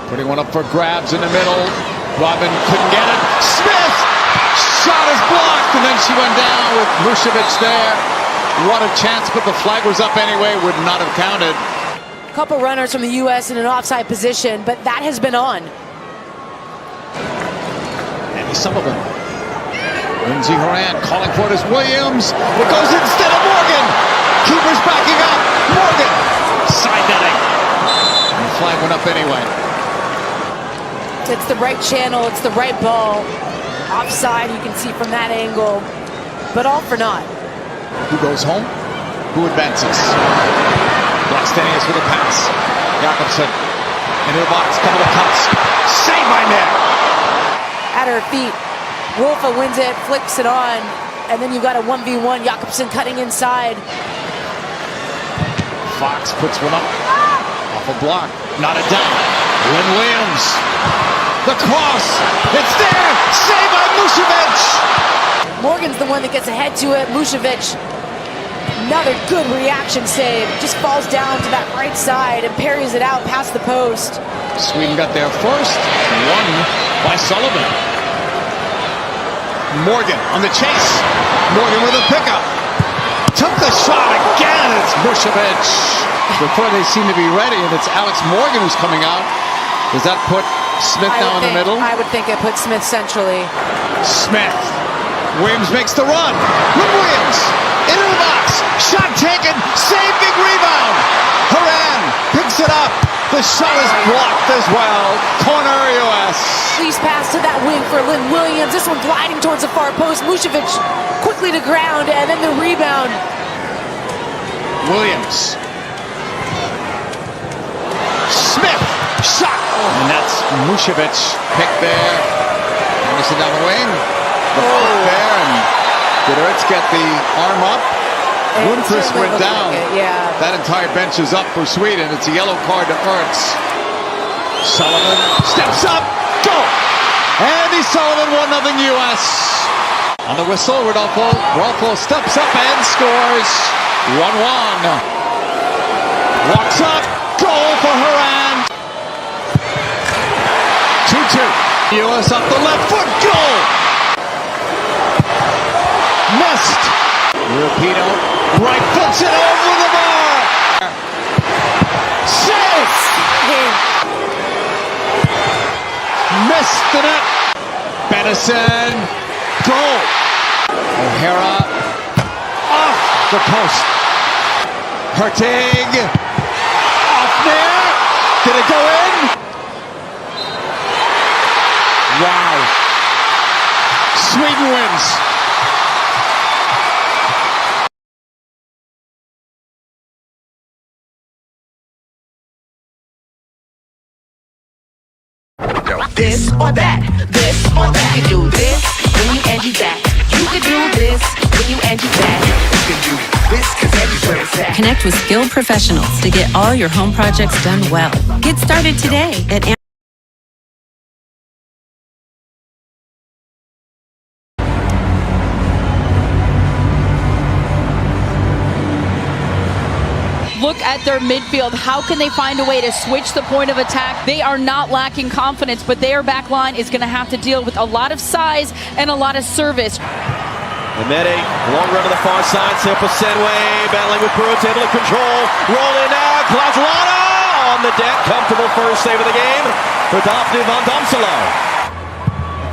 [SPEAKER 12] Putting one up for grabs in the middle. Robin couldn't get it. Smith! Shot is blocked, and then she went down with Vucevic there. What a chance, but the flag was up anyway, would not have counted.
[SPEAKER 8] A couple runners from the U.S. in an offside position, but that has been on.
[SPEAKER 12] Andy Sullivan. Lindsey Horan calling for it as Williams. It goes instead of Morgan. Keeper's backing up. Morgan. Side netting. And the flag went up anyway.
[SPEAKER 8] It's the right channel. It's the right ball. Offside, you can see from that angle. But all for naught.
[SPEAKER 12] Who goes home? Who advances? Blackstenius with a pass. Jakobsen into the box. Couple of cuts. Saved by Nick.
[SPEAKER 8] At her feet. Rolfa wins it, flicks it on, and then you've got a 1v1. Jakobsen cutting inside.
[SPEAKER 12] Fox puts one up. Off a block. Not a down. Lynn Williams. The cross. It's there. Saved by Vucevic.
[SPEAKER 8] Morgan's the one that gets ahead to it. Vucevic. Another good reaction save. Just falls down to that right side and parries it out past the post.
[SPEAKER 12] Sweden got there first. Won by Sullivan. Morgan on the chase. Morgan with a pickup. Took the shot again. It's Vucevic. Before they seem to be ready, and it's Alex Morgan who's coming out. Does that put Smith now in the middle?
[SPEAKER 8] I would think it puts Smith centrally.
[SPEAKER 12] Smith. Williams makes the run. Lynn Williams into the box. Shot taken. Save, big rebound. Horan picks it up. The shot is blocked as well. Corner U.S.
[SPEAKER 8] Please pass to that wing for Lynn Williams. This one gliding towards the far post. Vucevic quickly to ground, and then the rebound.
[SPEAKER 12] Williams. Smith. Shot. And that's Vucevic picked there. Anderson down the wing. The foot there, and did Ertz get the arm up? Lundqvist went down. That entire bench is up for Sweden. It's a yellow card to Ertz. Sullivan steps up. Goal! Andy Sullivan, 1-0 US. On the whistle, Rodolfo steps up and scores. 1-1. Walks up, goal for Haran. 2-2. US up the left foot, goal. Missed. Rapino, right foots it over the bar. Save. Missed the net. Benison, goal. O'Hara off the post. Hurting off there. Did it go in? Wow. Sweden wins.
[SPEAKER 18] This or that, you can do this when you and you that. You can do this when you and you that. You can do this cause everywhere it's at.
[SPEAKER 13] Connect with skilled professionals to get all your home projects done well. Get started today at
[SPEAKER 6] Look at their midfield. How can they find a way to switch the point of attack? They are not lacking confidence, but their back line is going to have to deal with a lot of size and a lot of service.
[SPEAKER 14] Nemede, long run to the far side. Simple Senway, battling with Brooks, able to control. Roll in now. Klaslana on the deck. Comfortable first save of the game for Daphne van Damselaar.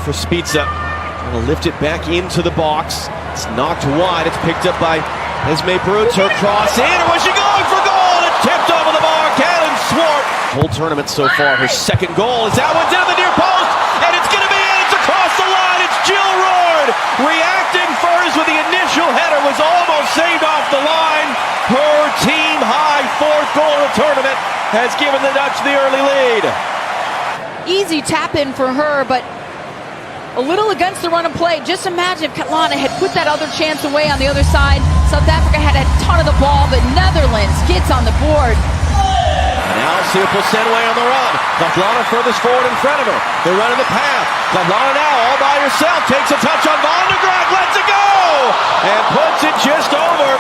[SPEAKER 14] For Spitza. Trying to lift it back into the box. It's knocked wide. It's picked up by Esme Brooks. Her cross in. Or was she going for goal? It tipped over the bar. Cannon Swart. Whole tournament so far. Her second goal is that one's into the near post. And it's going to be in. It's across the line. It's Jill Roord. Reacting first with the initial header. Was almost saved off the line. Her team high fourth goal of the tournament has given the Dutch the early lead.
[SPEAKER 6] Easy tap in for her, but a little against the run of play. Just imagine if Katlana had put that other chance away on the other side. South Africa had a ton of the ball, but Netherlands gets on the board.
[SPEAKER 14] Now Simple Senway on the run. Katlana furthest forward in front of her. They're running the path. Katlana now all by herself. Takes a touch on Van de Graag. Lets it go! And puts it just over.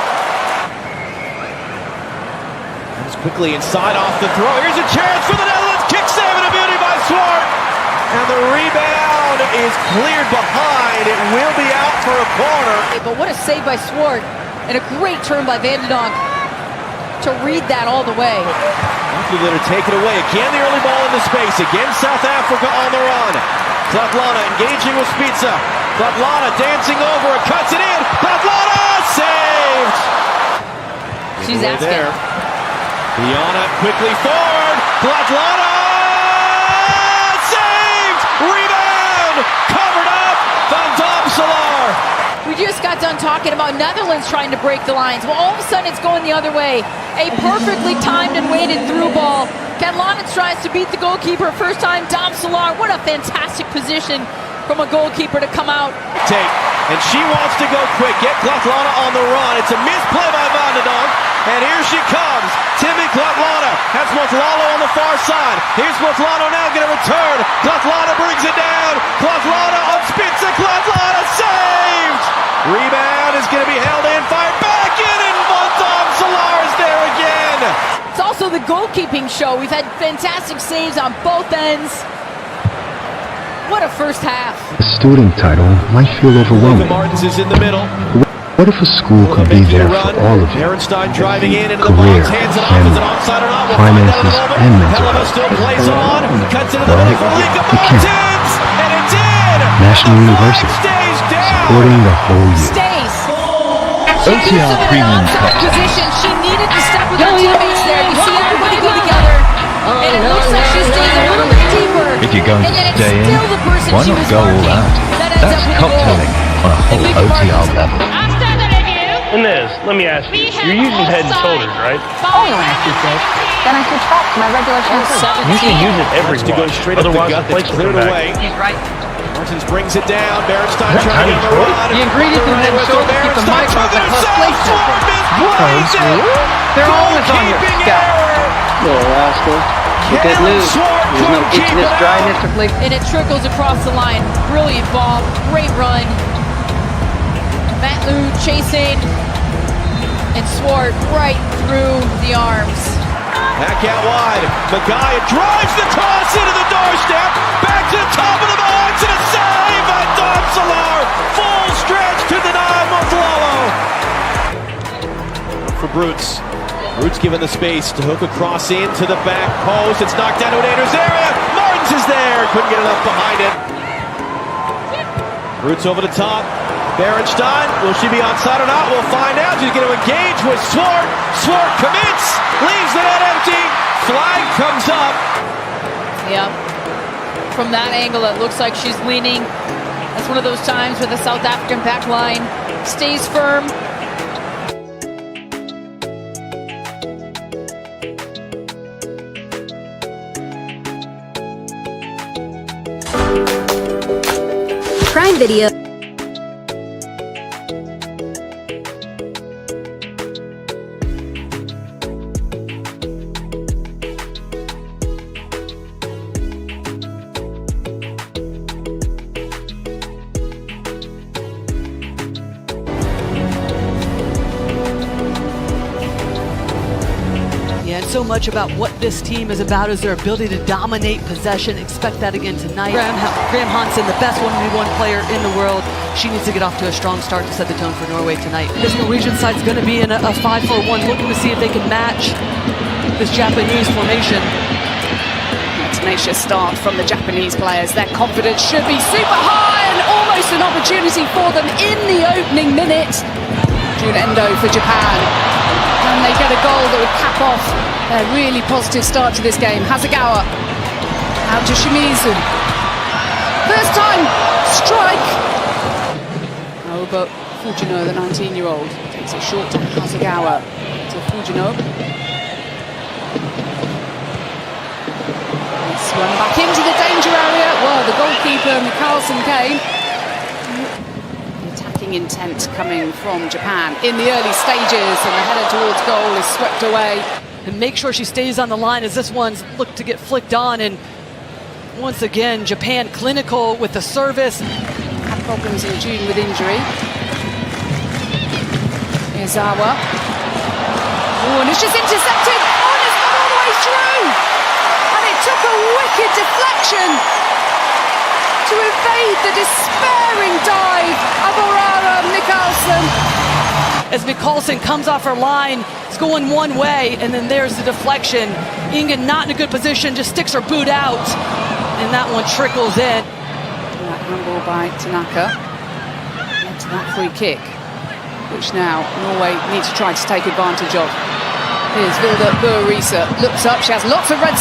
[SPEAKER 14] Comes quickly inside off the throw. Here's a chance for the Netherlands. Kick save and a beauty by Swart. And the rebound is cleared behind. It will be out for a corner.
[SPEAKER 6] But what a save by Swart. And a great turn by Van de Donk to read that all the way.
[SPEAKER 14] After take it away. Again, the early ball into space. Again, South Africa on the run. Klatlana engaging with Spitza. Klatlana dancing over it. Cuts it in. Klatlana saved.
[SPEAKER 6] She's asking.
[SPEAKER 14] There. Biana quickly forward. Klatlana saved. Rebound. Covered up. Van Damselaar.
[SPEAKER 6] We just got done talking about Netherlands trying to break the lines. Well, all of a sudden it's going the other way. A perfectly timed and weighted through ball. Katlana tries to beat the goalkeeper. First time, Damselaar. What a fantastic position from a goalkeeper to come out.
[SPEAKER 14] Take. And she wants to go quick. Get Klatlana on the run. It's a misplay by Van de Donk. And here she comes. Timmy Klatlana. That's Motlalo on the far side. Here's Motlalo now going to return. Klatlana brings it down. Klatlana on Spitza. Klatlana saved. Rebound is going to be held in. Fired back in. And Van Damselaar is there again.
[SPEAKER 6] It's also the goalkeeping show. We've had fantastic saves on both ends. What a first half.
[SPEAKER 16] The student title might feel overwhelming.
[SPEAKER 14] Martins is in the middle.
[SPEAKER 16] What if a school could be there for all of you?
[SPEAKER 14] Ehrenstein driving in into the
[SPEAKER 16] Career,
[SPEAKER 14] box, hands it off,
[SPEAKER 16] family,
[SPEAKER 14] is it onside or not? We'll
[SPEAKER 16] finances, and mental
[SPEAKER 14] Helena
[SPEAKER 16] health.
[SPEAKER 14] still plays on, cuts into the
[SPEAKER 16] Well,
[SPEAKER 14] middle for Lika
[SPEAKER 16] you can.
[SPEAKER 14] Martins, and it did!
[SPEAKER 16] National University,
[SPEAKER 14] Stays down!
[SPEAKER 16] supporting the whole year.
[SPEAKER 6] Stays.
[SPEAKER 16] OTR Premium Cup.
[SPEAKER 6] Position. She needed to step with her teammates there. You see everybody go together. And it looks like she stays a little bit deeper.
[SPEAKER 16] If you're going to stay in, why not go all out? That's cocktailing on a whole OTR level.
[SPEAKER 23] Inez, let me ask you. You're using Head and Shoulders, right?
[SPEAKER 17] Oh, no, then I switch back to my regular shampoo.
[SPEAKER 23] You can use it every
[SPEAKER 14] To go straight up the gut, that's cleared away.
[SPEAKER 17] He's right.
[SPEAKER 14] Martins brings it down, Berenstein trying to get on the run.
[SPEAKER 11] The ingredient in Head and Shoulders keep the microbes at close places.
[SPEAKER 22] They're always on your step.
[SPEAKER 3] Little rascal. You good news. There's no itchiness, dryness, or flick.
[SPEAKER 6] And it trickles across the line. Brilliant ball, great run. Matlu chasing, and Swart right through the arms.
[SPEAKER 14] Back out wide. Magaya drives the toss into the doorstep. Back to the top of the box and a save by Dom Solar. Full stretch to deny Montalalo. For Brutes. Brutes given the space to hook across into the back post. It's knocked down to an Aiders area. Martins is there. Couldn't get enough behind it. Brutes over the top. Berenstein, will she be onside or not? We'll find out. She's going to engage with Swart. Swart commits, leaves the net empty. Flag comes up.
[SPEAKER 6] Yep. From that angle, it looks like she's leaning. That's one of those times where the South African back line stays firm.
[SPEAKER 7] Prime Video.
[SPEAKER 11] Yeah, and so much about what this team is about is their ability to dominate possession. Expect that again tonight. Graham Hansen, the best 1v1 player in the world. She needs to get off to a strong start to set the tone for Norway tonight. This Norwegian side's going to be in a 5-4-1, looking to see if they can match this Japanese formation.
[SPEAKER 6] A tenacious start from the Japanese players. Their confidence should be super high and almost an opportunity for them in the opening minute. Jun Endo for Japan. And they get a goal that would cap off a really positive start to this game. Hasegawa out to Shimizu. First time strike. Oh, but Fujino, the 19-year-old, takes it short to Hasegawa. To Fujino. Swung back into the danger area. Well, the goalkeeper, Mikkelsen, came. Intent coming from Japan in the early stages, and the header towards goal is swept away.
[SPEAKER 11] And make sure she stays on the line as this one's looked to get flicked on. And once again, Japan clinical with the service.
[SPEAKER 6] Had problems in June with injury. Miyazawa. Oh, and it's just intercepted. Oh, and it's gone all the way through. And it took a wicked deflection to evade the despairing dive of Aurora Mikkelsen.
[SPEAKER 11] As Mikkelsen comes off her line, it's going one way, and then there's the deflection. Inga not in a good position, just sticks her boot out, and that one trickles in.
[SPEAKER 6] That handball by Tanaka led to that free kick, which now Norway needs to try to take advantage of. Here's Vilda Buerisa, looks up, she has lots of red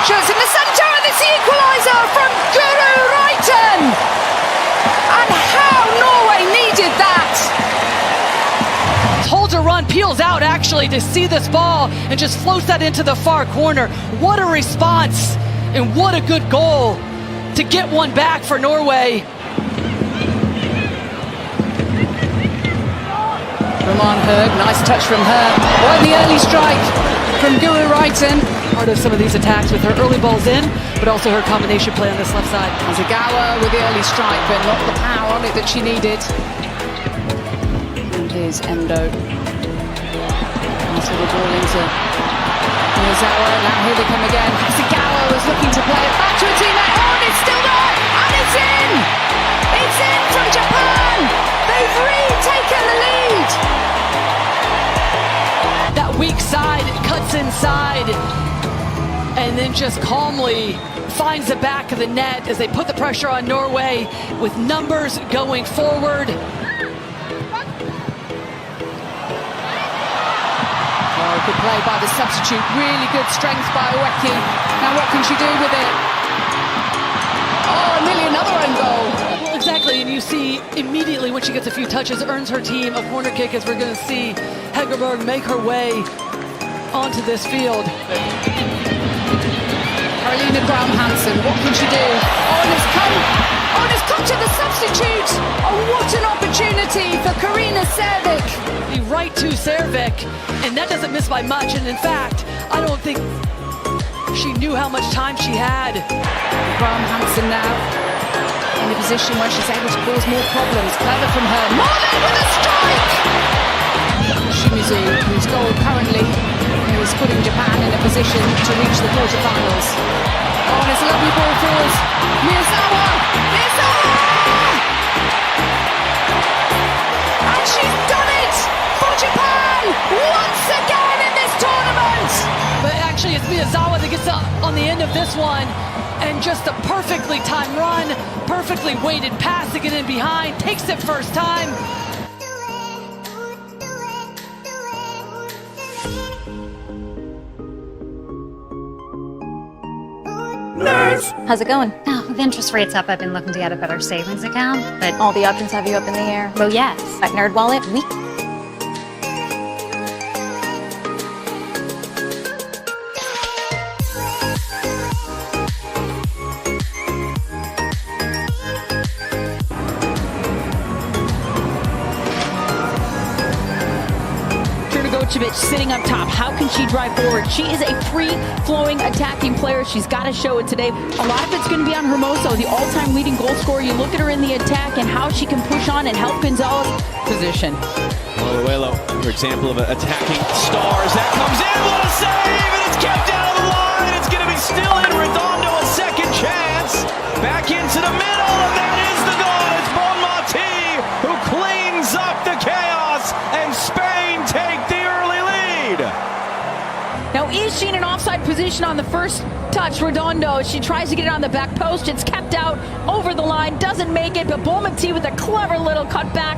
[SPEAKER 6] shirts in the centre, and it's the equaliser from Guru Reiten! And how Norway needed that!
[SPEAKER 11] Holds a run, peels out actually to see this ball, and just floats that into the far corner. What a response, and what a good goal to get one back for Norway.
[SPEAKER 6] Roman Herg, nice touch from her. Oh, and the early strike from Guru Reiten.
[SPEAKER 11] Part of some of these attacks with her early balls in, but also her combination play on this left side.
[SPEAKER 6] Hasegawa with the early strike, but not the power on it that she needed. And here's Endo. Nice little ball into Miyazawa. Now here they come again. Hasegawa was looking to play it back to a teammate. Oh, and it's still there! And it's in! It's in from Japan! They've retaken the lead!
[SPEAKER 11] That weak side cuts inside and then just calmly finds the back of the net as they put the pressure on Norway with numbers going forward.
[SPEAKER 6] Oh, good play by the substitute. Really good strength by Oweki. Now what can she do with it? Oh, nearly another own goal.
[SPEAKER 11] Well, exactly, and you see immediately when she gets a few touches, earns her team a corner kick, as we're going to see Hegerberg make her way onto this field.
[SPEAKER 6] Carolina Graham Hansen, what can she do? Oh, and it's come cut to the substitute. Oh, what an opportunity for Karina Servic.
[SPEAKER 11] Be right to Servic, and that doesn't miss by much. And in fact, I don't think she knew how much time she had.
[SPEAKER 6] Graham Hansen now in a position where she's able to cause more problems. Clever from her. Marvin with a strike! Shimizu, whose goal currently is putting Japan in a position to reach the quarterfinals. Oh, and it's a lovely ball forward. Miyazawa! And she's done it for Japan once again in this tournament!
[SPEAKER 11] But actually, it's Miyazawa that gets up on the end of this one. And just a perfectly timed run, perfectly weighted pass to get in behind, takes it first time.
[SPEAKER 17] Nerds! How's it going?
[SPEAKER 15] Oh, with interest rates up, I've been looking to get a better savings account, but
[SPEAKER 17] all the options have you up in the air.
[SPEAKER 15] well, yes.
[SPEAKER 17] At NerdWallet, we...
[SPEAKER 19] sitting up top. How can she drive forward? She is a free-flowing attacking player. She's got to show it today. A lot of it's going to be on Hermoso, the all-time leading goal scorer. You look at her in the attack and how she can push on and help Gonzalez position.
[SPEAKER 14] Oluwelo, for example of attacking stars. That comes in. What a save! And it's kept out of the line. It's going to be still in. Redondo, a second chance. Back into the middle, and that is the goal. It's Bonmati who cleans up the chaos, and Spain take the early lead.
[SPEAKER 19] Now, is she in an offside position on the first touch? Redondo, she tries to get it on the back post. It's kept out over the line, doesn't make it, but Bonmati with a clever little cutback,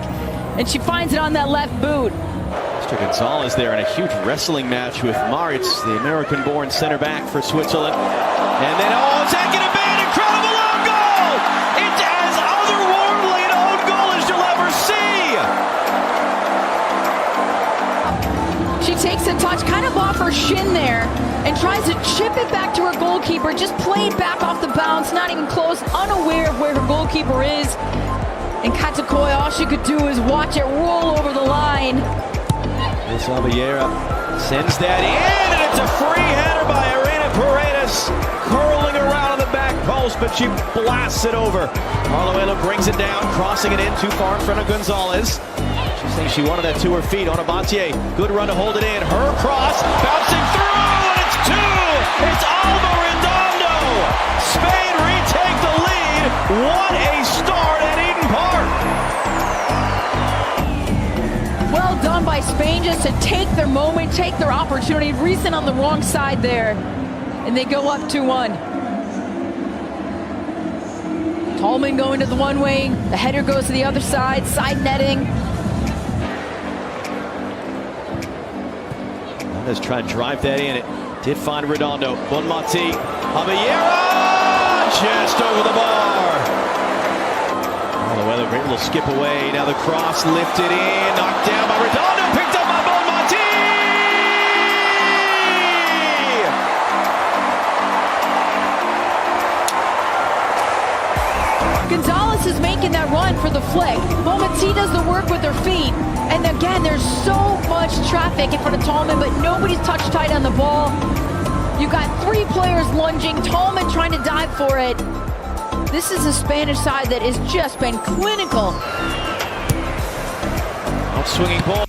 [SPEAKER 19] and she finds it on that left boot.
[SPEAKER 14] Mr. Gonzalez there in a huge wrestling match with Maritz, the American-born center back for Switzerland. And then, oh, is that going to be an incredible own goal? It's as otherworldly an own goal as you'll ever see.
[SPEAKER 19] She takes a touch kind of off her shin there and tries to chip it back to her goalkeeper. Just played back off the bounce, not even close, unaware of where her goalkeeper is. And Katakoi, all she could do is watch it roll over the line.
[SPEAKER 14] Vieira sends that in, and it's a free header by Irene Paredes, curling around on the back post, but she blasts it over. Oluwelo brings it down, crossing it in too far in front of Gonzalez. She's saying she wanted that to her feet. Onabantie, good run to hold it in. Her cross, bouncing through, and it's two! It's Alba Redondo! Spain retake the lead. What a start at Eden Park!
[SPEAKER 19] Well done by Spain just to take their moment, take their opportunity. Reason on the wrong side there, and they go up 2-1. Tallman going to the one wing, the header goes to the other side, side netting.
[SPEAKER 14] Let's try to drive that in. It did find Redondo. Bonmati, Vieira, just over the bar. Oluwelo, great little skip away. Now the cross lifted in, knocked down by Redondo, picked up by Bonmati.
[SPEAKER 19] Gonzalez is making that run for the flick. Bonmati does the work with her feet. And again, there's so much traffic in front of Tallman, but nobody's touch tight on the ball. You got three players lunging, Tallman trying to dive for it. This is a Spanish side that has just been clinical.
[SPEAKER 14] Out-swinging ball.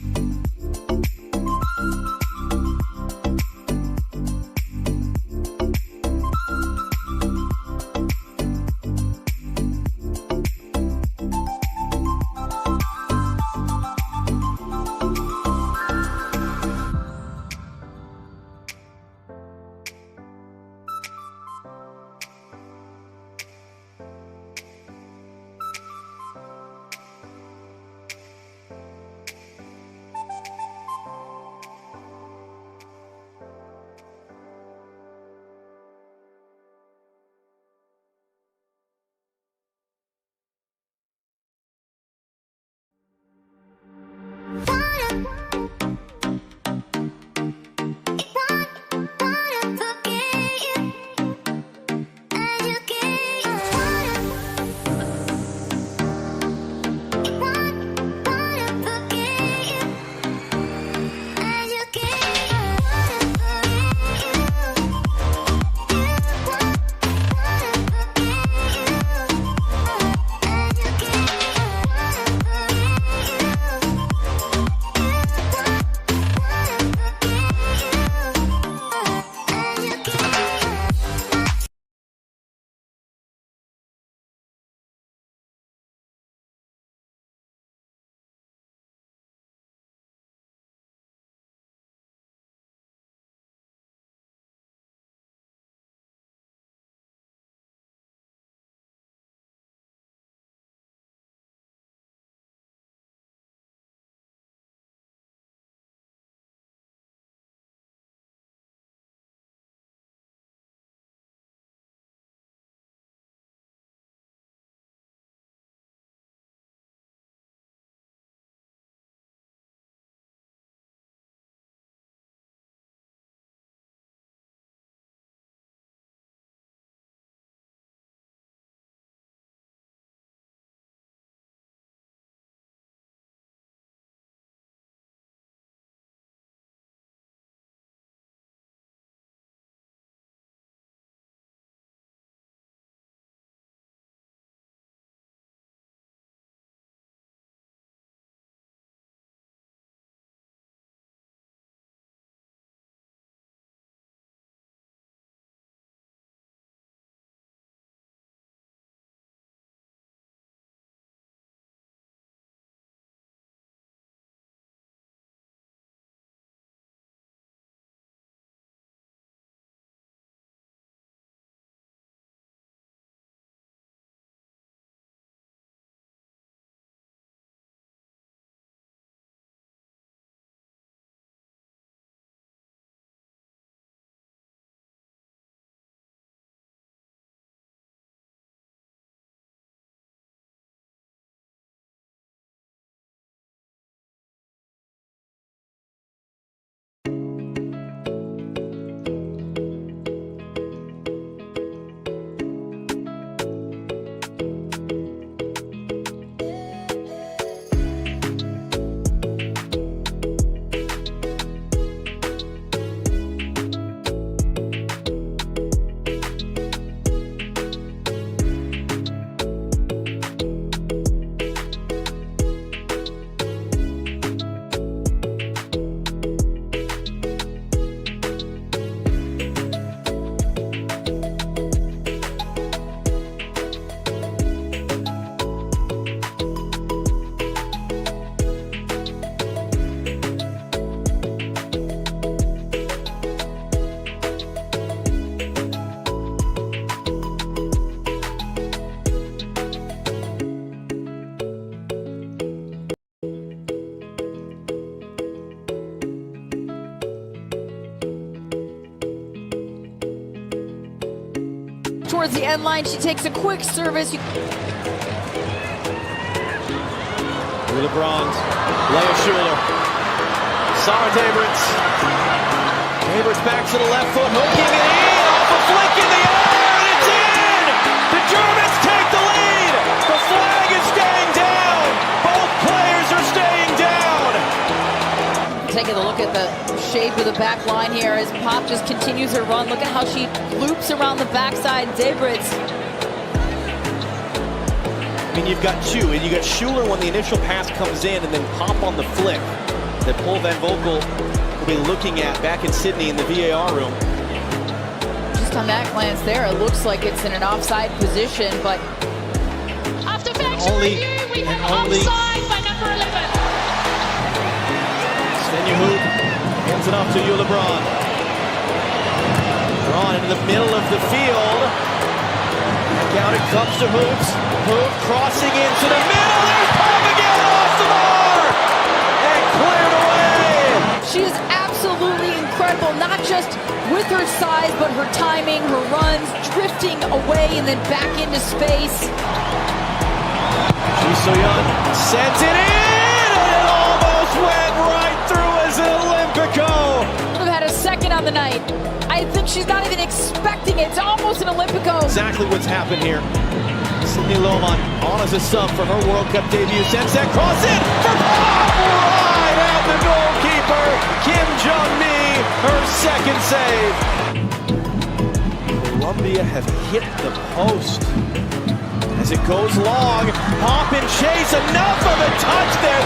[SPEAKER 19] towards the end line. She takes a quick service.
[SPEAKER 14] LeBron, Leia Schuler, Sarah Dabrits. Dabrits back to the left foot, hooking it in, off a flick in the air, and it's in! The Germans take the lead! The flag is staying down! Both players are staying down!
[SPEAKER 19] Taking a look at the shape of the back line here as Pop just continues her run. Look at how she loops around the backside. Dabrits.
[SPEAKER 14] I mean, you've got two, and you got Schuler when the initial pass comes in, and then Pop on the flick that Paul Van Vogel will be looking at back in Sydney in the VAR room.
[SPEAKER 19] Just on that glance there, it looks like it's in an offside position, but
[SPEAKER 9] After factual review, we have offside by number 11.
[SPEAKER 14] Svenja Hoop hands it off to you, LeBron. LeBron into the middle of the field. Back out it comes to Hoops. Hoop crossing into the middle. There's Pop again off the mark! And cleared away!
[SPEAKER 19] she is absolutely incredible, not just with her size, but her timing, her runs, drifting away and then back into space.
[SPEAKER 14] Ji So-yeon sends it in, and it almost went right through as an Olympico.
[SPEAKER 19] Would have had a second on the night. I think she's not even expecting it. It's almost an Olympico.
[SPEAKER 14] Exactly what's happened here. Sydney Lohmann on as a sub for her World Cup debut. Sends that cross in for Pop! Right at the goalkeeper, Kim Jong-mi, her second save. Colombia have hit the post. As it goes long, Pop and chase, enough of a touch there.